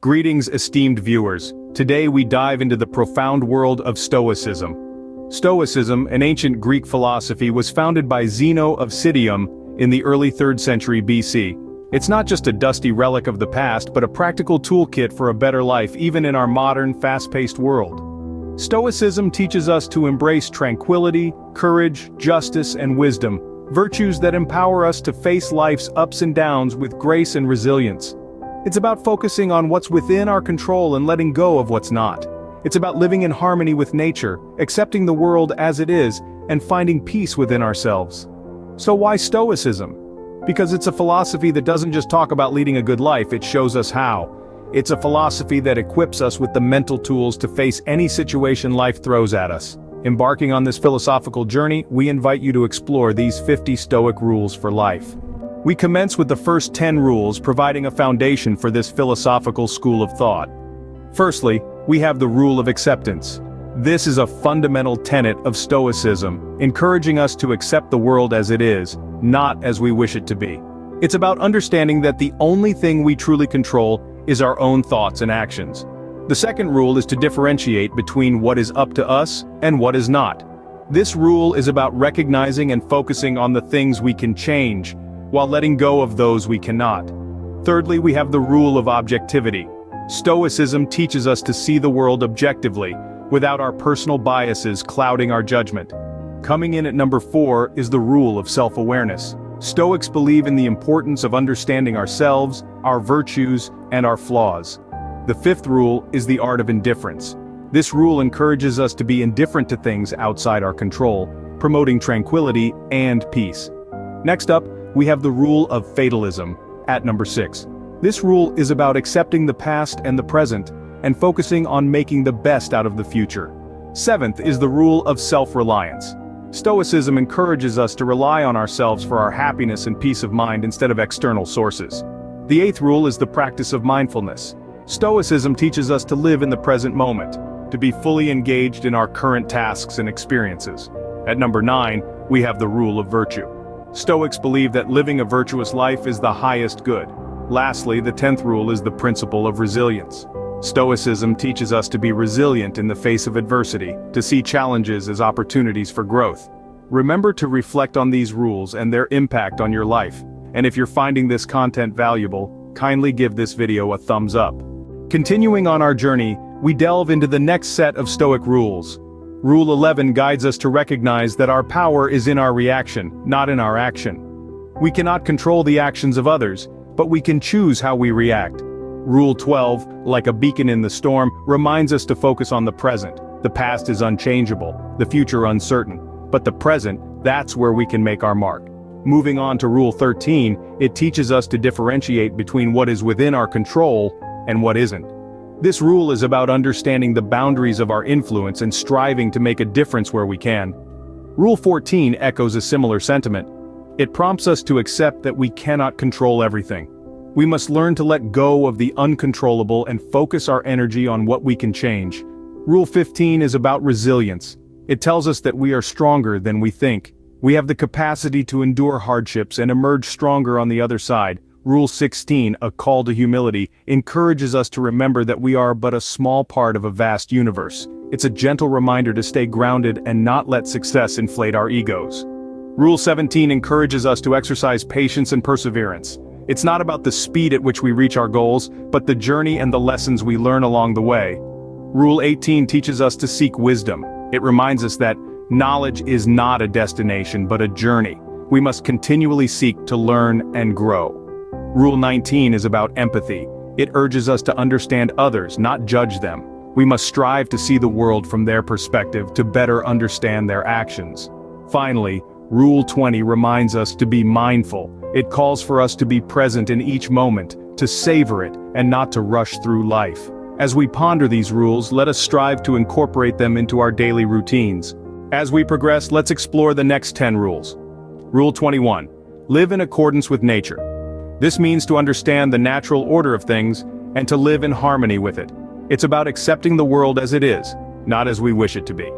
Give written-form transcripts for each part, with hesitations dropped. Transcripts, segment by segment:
Greetings, esteemed viewers. Today we dive into the profound world of Stoicism. Stoicism, an ancient Greek philosophy, was founded by Zeno of Citium in the early 3rd century BC. It's not just a dusty relic of the past, but a practical toolkit for a better life even in our modern, fast-paced world. Stoicism teaches us to embrace tranquility, courage, justice, and wisdom, virtues that empower us to face life's ups and downs with grace and resilience. It's about focusing on what's within our control and letting go of what's not. It's about living in harmony with nature, accepting the world as it is, and finding peace within ourselves. So why Stoicism? Because it's a philosophy that doesn't just talk about leading a good life, it shows us how. It's a philosophy that equips us with the mental tools to face any situation life throws at us. Embarking on this philosophical journey, we invite you to explore these 50 Stoic rules for life. We commence with the first 10 rules, providing a foundation for this philosophical school of thought. Firstly, we have the rule of acceptance. This is a fundamental tenet of Stoicism, encouraging us to accept the world as it is, not as we wish it to be. It's about understanding that the only thing we truly control is our own thoughts and actions. The second rule is to differentiate between what is up to us and what is not. This rule is about recognizing and focusing on the things we can change, while letting go of those we cannot. Thirdly, we have the rule of objectivity. Stoicism teaches us to see the world objectively, without our personal biases clouding our judgment. Coming in at number 4 is the rule of self-awareness. Stoics believe in the importance of understanding ourselves, our virtues, and our flaws. The fifth rule is the art of indifference. This rule encourages us to be indifferent to things outside our control, promoting tranquility and peace. Next up, we have the rule of fatalism, at number 6. This rule is about accepting the past and the present, and focusing on making the best out of the future. Seventh is the rule of self-reliance. Stoicism encourages us to rely on ourselves for our happiness and peace of mind instead of external sources. The eighth rule is the practice of mindfulness. Stoicism teaches us to live in the present moment, to be fully engaged in our current tasks and experiences. At number 9, we have the rule of virtue. Stoics believe that living a virtuous life is the highest good. Lastly, the 10th rule is the principle of resilience. Stoicism teaches us to be resilient in the face of adversity, to see challenges as opportunities for growth. Remember to reflect on these rules and their impact on your life. And if you're finding this content valuable, kindly give this video a thumbs up. Continuing on our journey, we delve into the next set of Stoic rules. Rule 11 guides us to recognize that our power is in our reaction, not in our action. We cannot control the actions of others, but we can choose how we react. Rule 12, like a beacon in the storm, reminds us to focus on the present. The past is unchangeable, the future uncertain, but the present, that's where we can make our mark. Moving on to Rule 13, it teaches us to differentiate between what is within our control and what isn't. This rule is about understanding the boundaries of our influence and striving to make a difference where we can. Rule 14 echoes a similar sentiment. It prompts us to accept that we cannot control everything. We must learn to let go of the uncontrollable and focus our energy on what we can change. Rule 15 is about resilience. It tells us that we are stronger than we think. We have the capacity to endure hardships and emerge stronger on the other side. Rule 16, a call to humility, encourages us to remember that we are but a small part of a vast universe. It's a gentle reminder to stay grounded and not let success inflate our egos. Rule 17 encourages us to exercise patience and perseverance. It's not about the speed at which we reach our goals, but the journey and the lessons we learn along the way. Rule 18 teaches us to seek wisdom. It reminds us that knowledge is not a destination but a journey. We must continually seek to learn and grow. Rule 19 is about empathy. It urges us to understand others, not judge them. We must strive to see the world from their perspective to better understand their actions. Finally, Rule 20 reminds us to be mindful. It calls for us to be present in each moment, to savor it, and not to rush through life. As we ponder these rules, let us strive to incorporate them into our daily routines. As we progress, let's explore the next 10 rules. Rule 21. Live in accordance with nature. This means to understand the natural order of things, and to live in harmony with it. It's about accepting the world as it is, not as we wish it to be.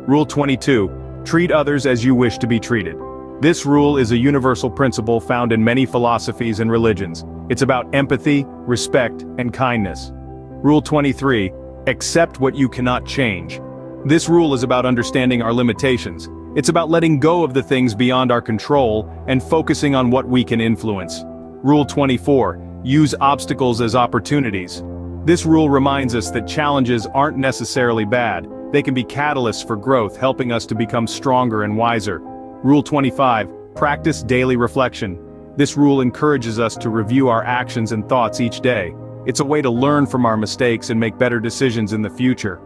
Rule 22. Treat others as you wish to be treated. This rule is a universal principle found in many philosophies and religions. It's about empathy, respect, and kindness. Rule 23, accept what you cannot change. This rule is about understanding our limitations. It's about letting go of the things beyond our control and focusing on what we can influence. Rule 24, use obstacles as opportunities. This rule reminds us that challenges aren't necessarily bad. They can be catalysts for growth, helping us to become stronger and wiser. Rule 25, practice daily reflection. This rule encourages us to review our actions and thoughts each day. It's a way to learn from our mistakes and make better decisions in the future.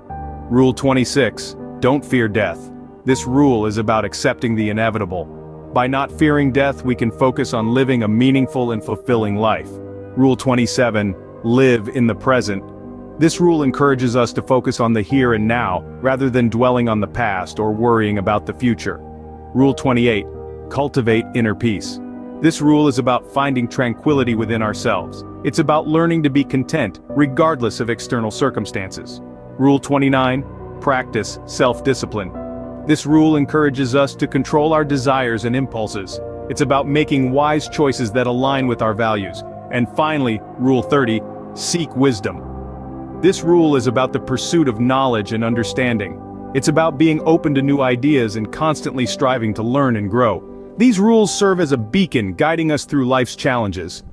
Rule 26, don't fear death. This rule is about accepting the inevitable. By not fearing death, we can focus on living a meaningful and fulfilling life. Rule 27, live in the present. This rule encourages us to focus on the here and now, rather than dwelling on the past or worrying about the future. Rule 28, cultivate inner peace. This rule is about finding tranquility within ourselves. It's about learning to be content, regardless of external circumstances. Rule 29, practice self-discipline. This rule encourages us to control our desires and impulses. It's about making wise choices that align with our values. And finally, Rule 30, seek wisdom. This rule is about the pursuit of knowledge and understanding. It's about being open to new ideas and constantly striving to learn and grow. These rules serve as a beacon guiding us through life's challenges.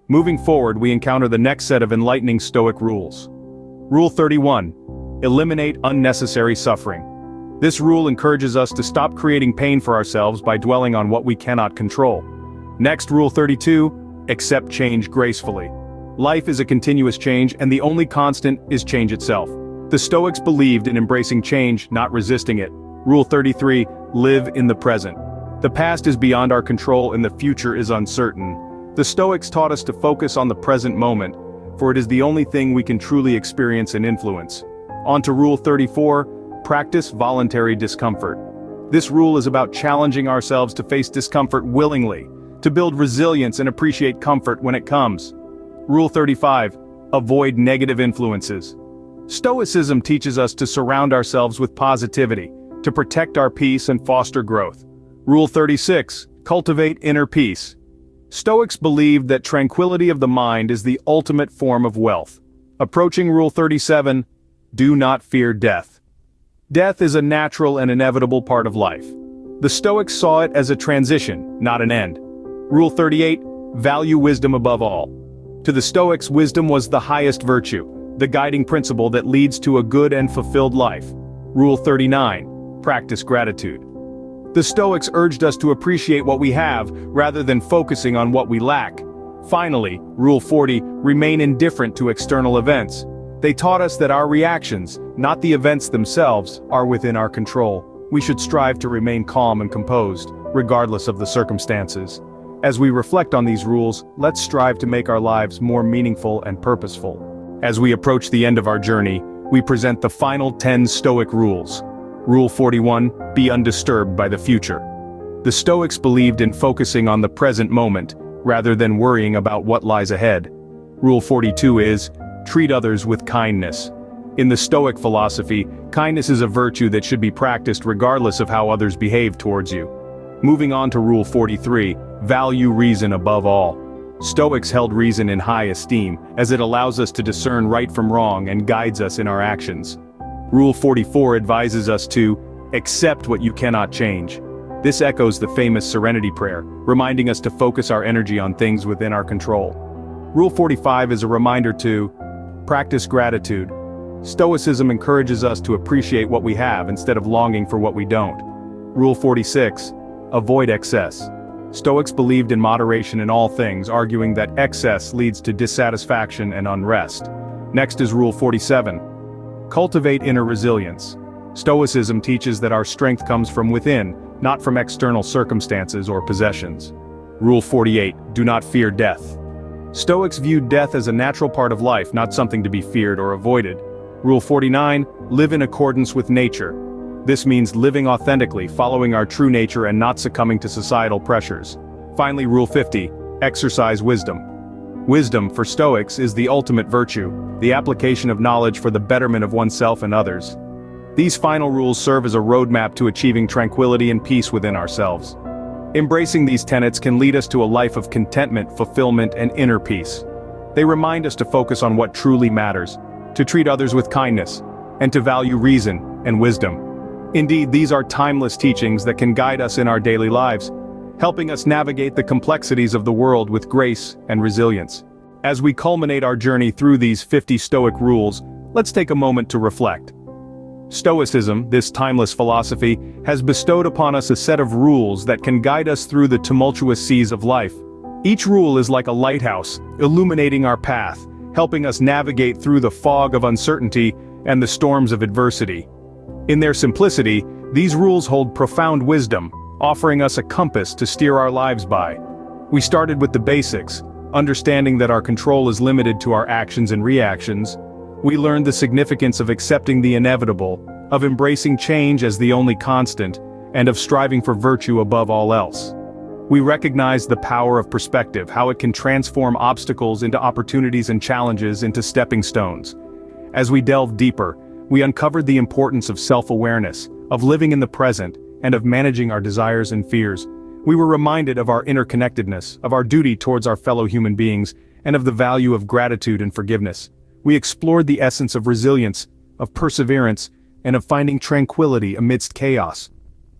Moving forward, we encounter the next set of enlightening Stoic rules. Rule 31, eliminate unnecessary suffering. This rule encourages us to stop creating pain for ourselves by dwelling on what we cannot control. Next, Rule 32, accept change gracefully. Life is a continuous change, and the only constant is change itself. The Stoics believed in embracing change, not resisting it. Rule 33, live in the present. The past is beyond our control and the future is uncertain. The Stoics taught us to focus on the present moment, for it is the only thing we can truly experience and influence. On to Rule 34, practice voluntary discomfort. This rule is about challenging ourselves to face discomfort willingly, to build resilience and appreciate comfort when it comes. Rule 35, avoid negative influences. Stoicism teaches us to surround ourselves with positivity, to protect our peace and foster growth. Rule 36, cultivate inner peace. Stoics believed that tranquility of the mind is the ultimate form of wealth. Approaching Rule 37, do not fear death. Death is a natural and inevitable part of life. The Stoics saw it as a transition, not an end. Rule 38, value wisdom above all. To the Stoics, wisdom was the highest virtue, the guiding principle that leads to a good and fulfilled life. Rule 39, practice gratitude. The Stoics urged us to appreciate what we have, rather than focusing on what we lack. Finally, Rule 40, remain indifferent to external events. They taught us that our reactions, not the events themselves, are within our control. We should strive to remain calm and composed, regardless of the circumstances. As we reflect on these rules, let's strive to make our lives more meaningful and purposeful. As we approach the end of our journey, we present the final 10 Stoic rules. Rule 41, be undisturbed by the future. The Stoics believed in focusing on the present moment, rather than worrying about what lies ahead. Rule 42 is, treat others with kindness. In the Stoic philosophy, kindness is a virtue that should be practiced regardless of how others behave towards you. Moving on to Rule 43, value reason above all. Stoics held reason in high esteem, as it allows us to discern right from wrong and guides us in our actions. Rule 44 advises us to accept what you cannot change. This echoes the famous Serenity Prayer, reminding us to focus our energy on things within our control. Rule 45 is a reminder to practice gratitude. Stoicism encourages us to appreciate what we have instead of longing for what we don't. Rule 46, avoid excess. Stoics believed in moderation in all things, arguing that excess leads to dissatisfaction and unrest. Next is Rule 47. Cultivate inner resilience. Stoicism teaches that our strength comes from within, not from external circumstances or possessions. Rule 48. Do not fear death. Stoics viewed death as a natural part of life, not something to be feared or avoided. Rule 49. Live in accordance with nature. This means living authentically, following our true nature and not succumbing to societal pressures. Finally, Rule 50. Exercise wisdom. Wisdom, for Stoics, is the ultimate virtue, the application of knowledge for the betterment of oneself and others. These final rules serve as a roadmap to achieving tranquility and peace within ourselves. Embracing these tenets can lead us to a life of contentment, fulfillment, and inner peace. They remind us to focus on what truly matters, to treat others with kindness, and to value reason and wisdom. Indeed, these are timeless teachings that can guide us in our daily lives, helping us navigate the complexities of the world with grace and resilience. As we culminate our journey through these 50 Stoic rules, let's take a moment to reflect. Stoicism, this timeless philosophy, has bestowed upon us a set of rules that can guide us through the tumultuous seas of life. Each rule is like a lighthouse, illuminating our path, helping us navigate through the fog of uncertainty and the storms of adversity. In their simplicity, these rules hold profound wisdom, offering us a compass to steer our lives by. We started with the basics, understanding that our control is limited to our actions and reactions. We learned the significance of accepting the inevitable, of embracing change as the only constant, and of striving for virtue above all else. We recognized the power of perspective, how it can transform obstacles into opportunities and challenges into stepping stones. As we delved deeper, we uncovered the importance of self-awareness, of living in the present, and of managing our desires and fears. We were reminded of our interconnectedness, of our duty towards our fellow human beings, and of the value of gratitude and forgiveness. We explored the essence of resilience, of perseverance, and of finding tranquility amidst chaos.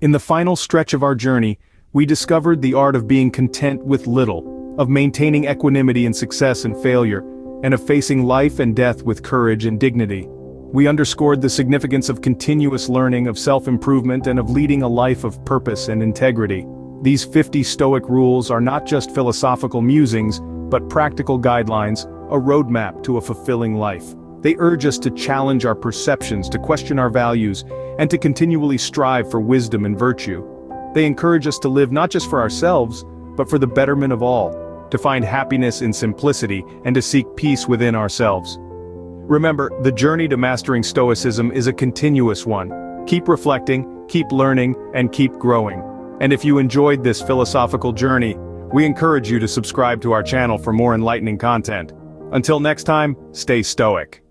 In the final stretch of our journey, we discovered the art of being content with little, of maintaining equanimity in success and failure, and of facing life and death with courage and dignity. We underscored the significance of continuous learning, of self-improvement, and of leading a life of purpose and integrity. These 50 Stoic rules are not just philosophical musings, but practical guidelines, a roadmap to a fulfilling life. They urge us to challenge our perceptions, to question our values, and to continually strive for wisdom and virtue. They encourage us to live not just for ourselves, but for the betterment of all, to find happiness in simplicity, and to seek peace within ourselves. Remember, the journey to mastering Stoicism is a continuous one. Keep reflecting, keep learning, and keep growing. And if you enjoyed this philosophical journey, we encourage you to subscribe to our channel for more enlightening content. Until next time, stay stoic.